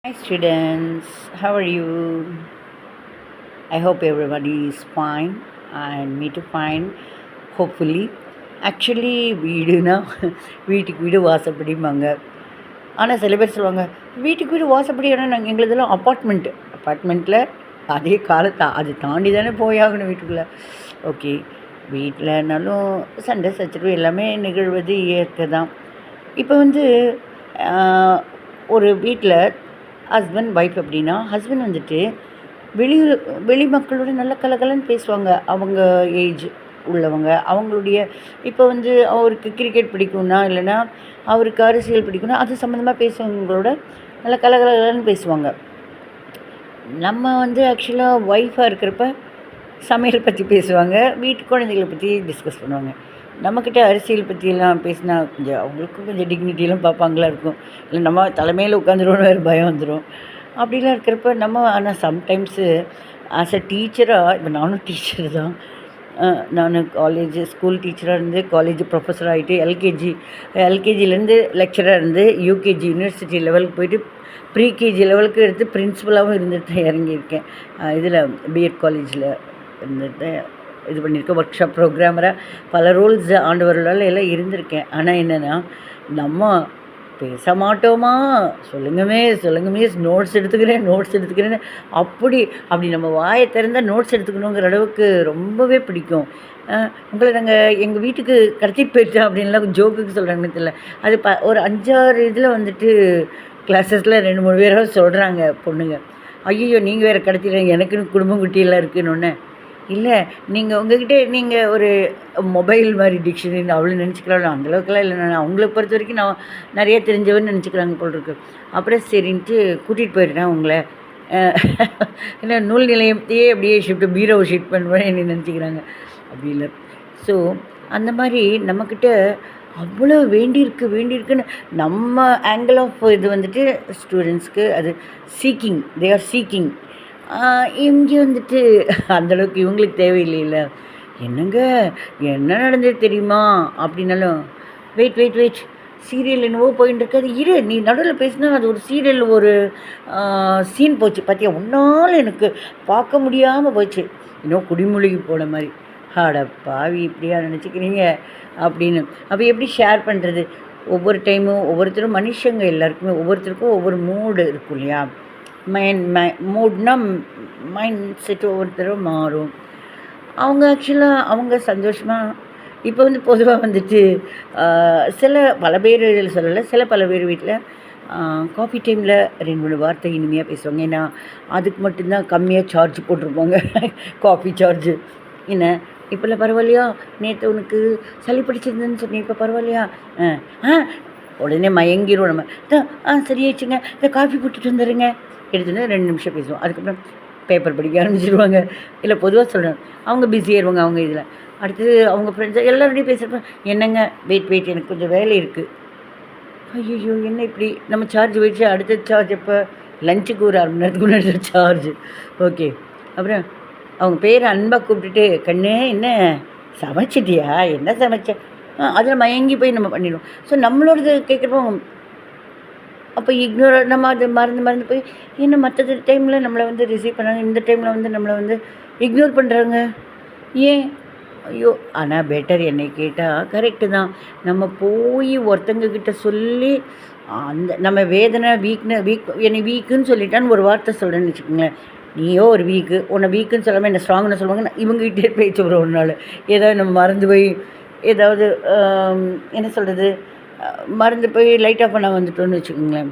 Hi students, how are you? I hope everybody is fine and me too fine, hopefully. Actually வீடுனா வீட்டுக்கு வீடு வாசப்படிம்பாங்க. ஆனால் சில பேர் சொல்லுவாங்க வீட்டுக்கு வீடு வாசப்படி. ஆனால் நாங்கள் எங்களுதெல்லாம் அப்பார்ட்மெண்ட்டில் அதே காலத்தை அது தாண்டி தானே போயாகணும் வீட்டுக்குள்ளே. ஓகே, வீட்டிலனாலும் சண்டை சச்சரவு எல்லாமே நிகழ்வது இயற்கை தான். இப்போ வந்து ஒரு வீட்டில் ஹஸ்பண்ட் ஒய்ஃப் அப்படின்னா ஹஸ்பண்ட் வந்துட்டு வெளியூர் வெளி மக்களோட நல்ல கலகலன்னு பேசுவாங்க. அவங்க ஏஜ் உள்ளவங்க அவங்களுடைய இப்போ வந்து அவருக்கு கிரிக்கெட் பிடிக்கும்னா இல்லைன்னா அவருக்கு அரசியல் பிடிக்கும்னா அது சம்மந்தமாக பேசுகிறவங்களோட நல்ல கலகலன்னு பேசுவாங்க. நம்ம வந்து ஆக்சுவலாக ஒய்ஃபாக இருக்கிறப்ப சமையல் பற்றி பேசுவாங்க, வீட்டு குழந்தைகளை பற்றி டிஸ்கஸ் பண்ணுவாங்க. நம்மக்கிட்ட அரசியல் பற்றியெல்லாம் பேசினா கொஞ்சம் அவங்களுக்கும் கொஞ்சம் டிக்னிட்டியெல்லாம் பார்ப்பாங்களா இருக்கும். இல்லை நம்ம தலைமையில் உட்காந்துருவோன்னு வேறு பயம் வந்துடும். அப்படிலாம் இருக்கிறப்ப நம்ம ஆனால் சம்டைம்ஸு ஆஸ் அ டீச்சராக இப்போ நானும் டீச்சர் தான். நான் ஸ்கூல் டீச்சராக இருந்து காலேஜ் ப்ரொஃபஸர் ஆகிட்டு எல்கேஜிலேருந்து லெக்சராக இருந்து யூகேஜி யூனிவர்சிட்டி லெவலுக்கு போயிட்டு ப்ரீகேஜி லெவலுக்கு எடுத்து பிரின்ஸிபலாகவும் இருந்துட்டு இறங்கியிருக்கேன். இதில் பிஎட் காலேஜில் இருந்துட்டு இது பண்ணியிருக்கேன். ஒர்க் ஷாப் ப்ரோக்ராமராக பல ரோல்ஸ் ஆண்டவர்களால் எல்லாம் இருந்திருக்கேன். ஆனால் என்னென்னா நம்ம பேச மாட்டோமா, சொல்லுங்க மிஸ் நோட்ஸ் எடுத்துக்கிறேன்னு அப்படி நம்ம வாயை திறந்தால் நோட்ஸ் எடுத்துக்கணுங்கிற அளவுக்கு ரொம்பவே பிடிக்கும். உங்களை நாங்கள் எங்கள் வீட்டுக்கு கடத்திட்டு போயிட்டோம் அப்படின்லாம் ஜோக்குக்கு சொல்கிறாங்கன்னு தெரியல. அது ஒரு 5-6 இதில் வந்துட்டு கிளாஸஸில் 2-3 பேராக சொல்கிறாங்க பொண்ணுங்க. ஐயோ நீங்கள் வேறு கடத்திடுறீங்க, எனக்குன்னு குடும்பம் குட்டியெல்லாம் இருக்குன்னு. இல்லை நீங்கள் உங்கள்கிட்ட நீங்கள் ஒரு மொபைல் மாதிரி டிக்ஷனரி அவ்வளோ நினச்சிக்கலாம். அந்தளவுக்குலாம் இல்லை. நான் அவங்கள பொறுத்த வரைக்கும் நான் நிறைய தெரிஞ்சவன்னு நினச்சிக்கிறாங்க போல் இருக்கு. அப்புறம் சரின்ட்டு கூட்டிகிட்டு போயிடுறேன் உங்களை. ஏன்னா நூல் நிலையத்தையே அப்படியே பீரோவை ஷிஃப்ட் பண்ணுவேன் என்ன நினச்சிக்கிறாங்க. அப்படி இல்லை. ஸோ அந்த மாதிரி நம்மக்கிட்ட அவ்வளோ வேண்டியிருக்குன்னு நம்ம ஆங்கிள் ஆஃப் இது வந்துட்டு ஸ்டூடெண்ட்ஸ்க்கு அது தே ஆர் சீக்கிங். இங்கே வந்துட்டு அந்தளவுக்கு இவங்களுக்கு தேவையில்லைல்ல. என்னங்க என்ன நடந்தது தெரியுமா அப்படின்னாலும் வெயிட் சீரியல் என்னவோ போயின்னு இருக்காது, இரு நீ நடுவில் பேசினா அது ஒரு சீரியல் ஒரு சீன் போச்சு பார்த்தியா, உன்னால் எனக்கு பார்க்க முடியாமல் போச்சு, இன்னும் குடிமொழிக்கு போன மாதிரி. ஆட பாவி இப்படியா நினச்சிக்கிறீங்க அப்படின்னு. அப்போ எப்படி ஷேர் பண்ணுறது? ஒவ்வொரு டைமும் ஒவ்வொருத்தரும் மனுஷங்க எல்லாருக்குமே ஒவ்வொருத்தருக்கும் ஒவ்வொரு மூடு இருக்கும் இல்லையா. மூட்னா மைண்ட் செட் ஒவ்வொருத்தரும் மாறும். அவங்க ஆக்சுவலாக அவங்க சந்தோஷமாக இப்போ வந்து பொதுவாக வந்துட்டு பல பேர் சொல்லலை, பல பேர் வீட்டில் காஃபி டைமில் 2-3 வார்த்தை இனிமையாக பேசுவாங்க. ஏன்னா அதுக்கு மட்டும்தான் கம்மியாக சார்ஜ் போட்டிருப்பாங்க காஃபி சார்ஜு. என்ன இப்போல்லாம் பரவாயில்லையா, நேற்று உனக்கு சளி பிடிச்சிருந்ததுன்னு சொன்னேன், இப்போ பரவாயில்லையா? உடனே மயங்கிடும் நம்ம. சரியாச்சுங்க, இந்த காஃபி போட்டுட்டு வந்துடுங்க, எடுத்துன்னு 2 நிமிஷம் பேசுவோம். அதுக்கப்புறம் பேப்பர் படிக்க ஆரம்பிச்சிடுவாங்க. இல்லை பொதுவாக சொல்கிறாங்க அவங்க பிஸியாகிடுவாங்க அவங்க இதில். அடுத்தது அவங்க ஃப்ரெண்ட்ஸ் எல்லோருடையும் பேசுகிறப்ப என்னங்க வெயிட் எனக்கு கொஞ்சம் வேலை இருக்குது. ஐயோ என்ன இப்படி நம்ம சார்ஜ் போயிடுச்சு, அடுத்த சார்ஜ் எப்போ? லஞ்சுக்கு ஒரு 1/2 மணி நேரத்துக்கு முன்னாடி சார்ஜ். ஓகே, அப்புறம் அவங்க பேரை அன்பாக கூப்பிட்டுட்டு கண்ணு என்ன சமைச்சிட்டியா, என்ன சமைச்ச, அதில் மயங்கி போய் நம்ம பண்ணிடுவோம். ஸோ நம்மளோடது கேட்குறப்போ அப்போ நம்ம அது மறந்து போய் இன்னும் மற்ற டைமில் நம்மளை வந்து ரிசீவ் பண்ணாங்க, இந்த டைமில் வந்து நம்மளை வந்து இக்னோர் பண்ணுறாங்க. ஏன்? ஐயோ, ஆனால் பெட்டர் என்னை கேட்டால் கரெக்டு தான். நம்ம போய் ஒருத்தங்கக்கிட்ட சொல்லி அந்த நம்ம வேதனை என்னை வீக்குன்னு சொல்லிட்டான்னு ஒரு வார்த்தை சொல்கிறேன்னு வச்சுக்கோங்களேன். நீயோ ஒரு உன்னை வீக்குன்னு சொல்லாமல் என்ன ஸ்ட்ராங்னு சொல்லுவாங்க. இவங்ககிட்டே பேச்சு வரும் ஒரு நாள். ஏதாவது நம்ம மறந்து போய் ஏதாவது என்ன சொல்கிறது மறந்து போய் லைட் ஆஃப் பண்ண வந்துட்டோன்னு வச்சுக்கோங்களேன்.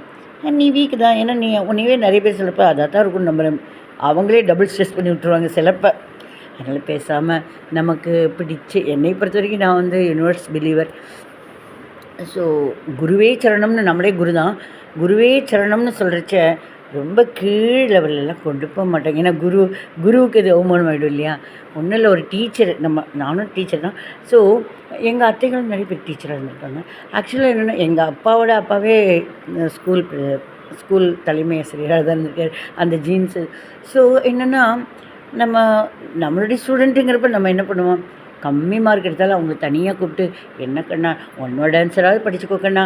நீ வீக்கு தான், ஏன்னா நீ உன்னையே நிறைய பேர் சிலப்போ அதாக தான் இருக்கும்னு நம்புகிறேன். அவங்களே டபுள் ஸ்ட்ரெஸ் பண்ணி விட்டுருவாங்க சிலப்போ. அதனால் பேசாமல் நமக்கு பிடிச்சி, என்னை பொறுத்த வரைக்கும் நான் வந்து யூனிவர்ஸ் பிலீவர். ஸோ குருவே சரணம்னு, நம்மளே குரு தான், குருவே சரணம்னு சொல்கிறச்ச ரொம்ப கீழ் லெவலெல்லாம் கொண்டு போக மாட்டாங்க. ஏன்னா குருவுக்கு இது அவமானம் ஆகிடும் இல்லையா. ஒன்றும் இல்லை, ஒரு டீச்சர், நானும் டீச்சர் தான். ஸோ எங்கள் அத்தைகளும் நிறைய பேர் டீச்சராக இருந்திருக்காங்க. ஆக்சுவலாக என்னென்னா எங்கள் அப்பாவோட அப்பாவே ஸ்கூல் தலைமை ஆசிரியராக தான் இருந்திருக்காரு, அந்த ஜீன்ஸு. ஸோ என்னென்னா நம்மளுடைய ஸ்டூடெண்ட்டுங்கிறப்ப நம்ம என்ன பண்ணுவோம், கம்மி மார்க் எடுத்தாலும் அவங்கள தனியாக கூப்பிட்டு, என்ன கண்ணா உன்னோட ஆன்சராவது படிச்சுக்கோ கண்ணா,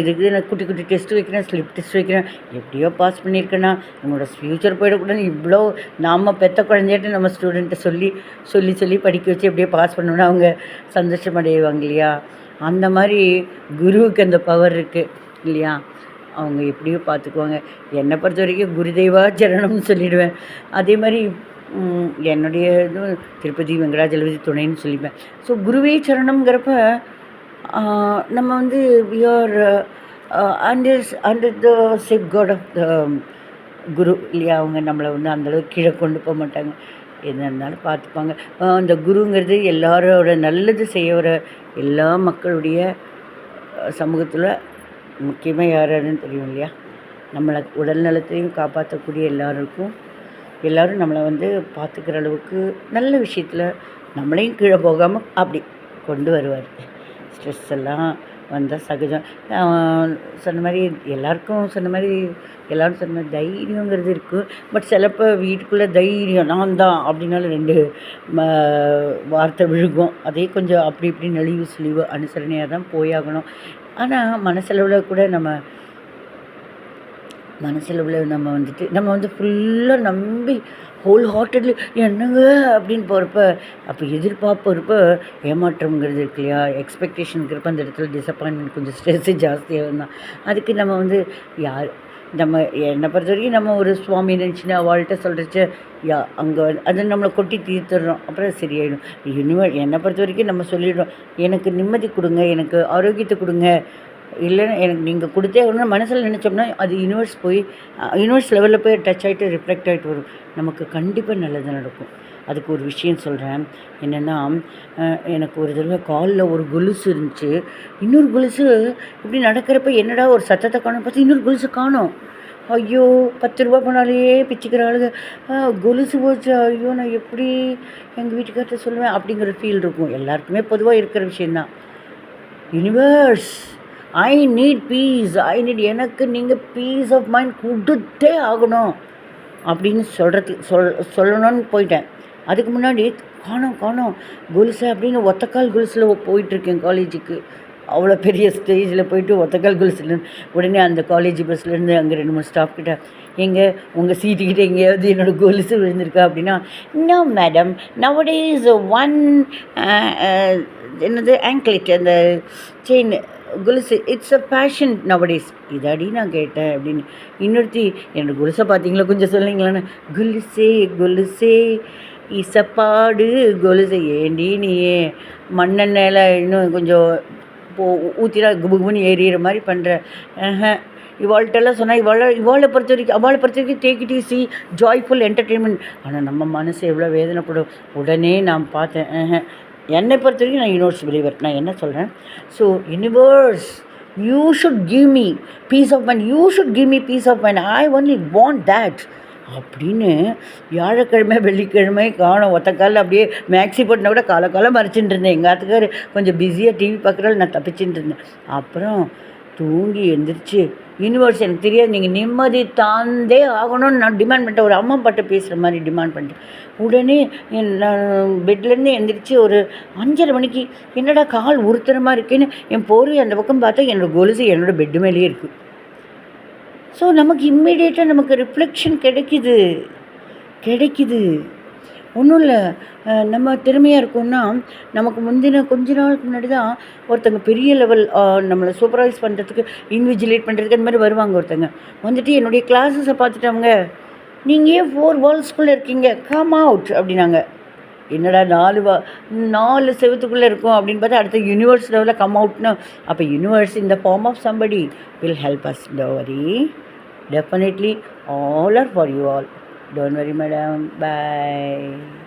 இதுக்கு நான் குட்டி குட்டி டெஸ்ட் வைக்கிறேன், ஸ்லிப் டெஸ்ட் வைக்கிறேன், எப்படியோ பாஸ் பண்ணியிருக்கேண்ணா, உன்னோட ஃப்யூச்சர் போயிடக்கூடாது, இவ்வளோ நாம் பெற்ற குழந்தையாட்டு நம்ம ஸ்டூடெண்ட்டை சொல்லி சொல்லி சொல்லி படிக்க வச்சு எப்படியோ பாஸ் பண்ணணும்னா அவங்க சந்தோஷம் அடைவாங்க இல்லையா? அந்த மாதிரி குருவுக்கு அந்த பவர் இருக்குது இல்லையா? அவங்க எப்படியோ பார்த்துக்குவாங்க. என்னை பொறுத்த வரைக்கும் குருதெய்வா சரணம்னு சொல்லிடுவேன். அதே மாதிரி என்னுடைய இது திருப்பதி வெங்கடாஜலபதி துணைன்னு சொல்லிப்பேன். ஸோ குருவே சரணம்ங்கிறப்ப நம்ம வந்து we are under the safeguard of the guru இல்லையா? அவங்க நம்மளை வந்து அந்தளவுக்கு கீழே கொண்டு போக மாட்டாங்க, எது இருந்தாலும் பார்த்துப்பாங்க. அந்த குருங்கிறது எல்லாரோட நல்லது செய்ய வர எல்லா மக்களுடைய சமூகத்தில் முக்கியமாக யாருன்னு தெரியும் இல்லையா? நம்மளை உடல் நலத்தையும் காப்பாற்றக்கூடிய எல்லோரும் நம்மளை வந்து பார்த்துக்கிற அளவுக்கு நல்ல விஷயத்தில் நம்மளையும் கீழே போகாமல் அப்படி கொண்டு வருவார். ஸ்ட்ரெஸ் எல்லாம் வந்தால் சகஜம். சொன்ன மாதிரி எல்லோரும் சொன்ன மாதிரி தைரியங்கிறது இருக்கும். பட் சிலப்போ வீட்டுக்குள்ளே தைரியம் நான் தான் அப்படின்னாலும் 2 வார்த்தை விழுகும். அதே கொஞ்சம் அப்படி இப்படி நெளிவு சுழிவு அனுசரணையாக தான் போயாகணும். ஆனால் மனசளவில் கூட நம்ம வந்துட்டு நம்ம வந்து ஃபுல்லாக நம்பி ஹோல் ஹார்ட்டட்லி என்னங்க அப்படின்னு போகிறப்ப, அப்போ எதிர்பார்ப்பு இருப்ப ஏமாற்றம்ங்கிறது இருக்கு இல்லையா? எக்ஸ்பெக்டேஷனுங்கிறப்ப அந்த இடத்துல டிசப்பாயின்மெண்ட் கொஞ்சம் ஸ்ட்ரெஸ்ஸு ஜாஸ்தியாகும் தான். அதுக்கு நம்ம வந்து என்னை பொறுத்த வரைக்கும் நம்ம ஒரு சுவாமி நினச்சின்னு அவள்கிட்ட சொல்கிறச்ச அங்கே அது நம்மளை கொட்டி தீர்த்துடுறோம், அப்புறம் சரியாயிடும். என்னை பொறுத்த வரைக்கும் நம்ம சொல்லிடுறோம், எனக்கு நிம்மதி கொடுங்க, எனக்கு ஆரோக்கியத்தை கொடுங்க, இல்லைன்னா எனக்கு நீங்கள் கொடுத்தே வரணும் மனசில் நினச்சோம்னா அது யூனிவர்ஸ் லெவலில் போய் டச் ஆகிட்டு ரிஃப்ளெக்ட் ஆகிட்டு வரும். நமக்கு கண்டிப்பாக நல்லது நடக்கும். அதுக்கு ஒரு விஷயம் சொல்கிறேன். என்னென்னா, எனக்கு ஒரு தடவை காலில் ஒரு கொலுசு இருந்துச்சு. இன்னொரு கொலுசு இப்படி நடக்கிறப்ப என்னடா ஒரு சத்தத்தை காணும் பார்த்து இன்னொரு கொலுசு காணோம். ஐயோ 10 ரூபா போனாலேயே பிச்சுக்கிற ஆளுங்க, கொலுசு போச்சு, ஐயோ நான் எப்படி எங்கள் வீட்டுக்கார்ட்ட சொல்லுவேன் அப்படிங்கிற ஃபீல் இருக்கும். எல்லாருக்குமே பொதுவாக இருக்கிற விஷயந்தான். யூனிவர்ஸ், ஐ நீட் பீஸ், எனக்கு நீங்கள் பீஸ் ஆஃப் மைண்ட் கொடுத்தே ஆகணும் அப்படின்னு சொல்லணும்னு போயிட்டேன். அதுக்கு முன்னாடி காணோம் கொலுசு அப்படின்னு ஒத்தக்கால் கொலுசில் போயிட்டுருக்கேன் காலேஜுக்கு. அவ்வளோ பெரிய ஸ்டேஜில் போயிட்டு ஒத்தக்கால் கொலுசுலேருந்து உடனே அந்த காலேஜ் பஸ்லேருந்து அங்கே 2-3 ஸ்டாஃப் கிட்ட, உங்கள் சீட்டுக்கிட்ட எங்கேயாவது என்னோடய கொலுசு விழுந்திருக்கா அப்படின்னா, நோ மேடம், நவடேஸ் என்னது ஆங்க்லெட் அந்த செயின் கொலுசு இட்ஸ் அ ஃபேஷன் நவடேஸ். இதாடி நான் கேட்டேன் அப்படின்னு. இன்னொருத்தி என்னோடய கொலுசை பார்த்தீங்களா கொஞ்சம் சொல்லிங்களான்னு, கொலுசே இசப்பாடு கொலுசை ஏண்டி நீயே மண்ணெண்ணெயில் இன்னும் கொஞ்சம் ஊற்றினா குபுகுபுன்னு ஏறிகிற மாதிரி பண்ணுற. இவாள்கிட்டலாம் சொன்னால் அவளை பொறுத்த வரைக்கும் take it easy, joyful entertainment. ஆனால் நம்ம மனசு எவ்வளோ வேதனைப்படும். உடனே நான் பார்த்தேன். என்னை பொறுத்த வரைக்கும் நான் யூனிவர்ஸ் பிலீவர். நான் என்ன சொல்கிறேன், so universe you should give me peace of mind, I only want that அப்படின்னு. வியாழக்கிழமை வெள்ளிக்கிழமை காணும் ஒத்தக்காலில் அப்படியே மேக்ஸி போட்டுனா கூட காலம் மறைச்சிட்டு இருந்தேன். எங்கள் ஆத்துக்கார் கொஞ்சம் பிஸியாக டிவி பார்க்குறாள், நான் தப்பிச்சுட்டு இருந்தேன். அப்புறம் தூங்கி எழுந்திரிச்சு, யூனிவர்ஸ் எனக்கு தெரியாது, நீங்கள் நிம்மதி தாந்தே ஆகணும்னு நான் டிமாண்ட் பண்ணிட்டேன். ஒரு அம்மா பாட்டை பேசுகிற மாதிரி டிமாண்ட் பண்ணிட்டேன். உடனே நான் பெட்லேருந்து எழுந்திரிச்சு ஒரு 5:30 மணிக்கு என்னடா கால் உறுத்துறமாக இருக்குன்னு என் போர்வை அந்த பக்கம் பார்த்தா என்னோடய கொலுசு என்னோடய பெட்டு மேலேயே இருக்குது. ஸோ நமக்கு இம்மிடியேட்டாக நமக்கு ரிஃப்ளெக்ஷன் கிடைக்குது. ஒன்றும் இல்லை, நம்ம திறமையாக இருக்கோம்னா நமக்கு கொஞ்ச நாளுக்கு முன்னாடி தான் ஒருத்தங்க பெரிய லெவல் நம்மளை சூப்பர்வைஸ் பண்ணுறதுக்கு, இன்விஜிலேட் பண்ணுறதுக்கு அந்த மாதிரி வருவாங்க. ஒருத்தங்க வந்துட்டு என்னுடைய கிளாஸஸை பார்த்துட்டாங்க, நீங்கள் ஏன் 4 வால்ஸ்குள்ளே இருக்கீங்க, கம் அவுட் அப்படின்னாங்க. என்னடா 4 செவத்துக்குள்ளே இருக்கும் அப்படின்னு பார்த்தா அடுத்த யூனிவர்ஸ் லெவலில் கம் அவுட்னா, அப்போ யூனிவர்ஸ் இந்த form of somebody will help us. Don't worry, definitely all are for you all. Don't worry, madam. Bye.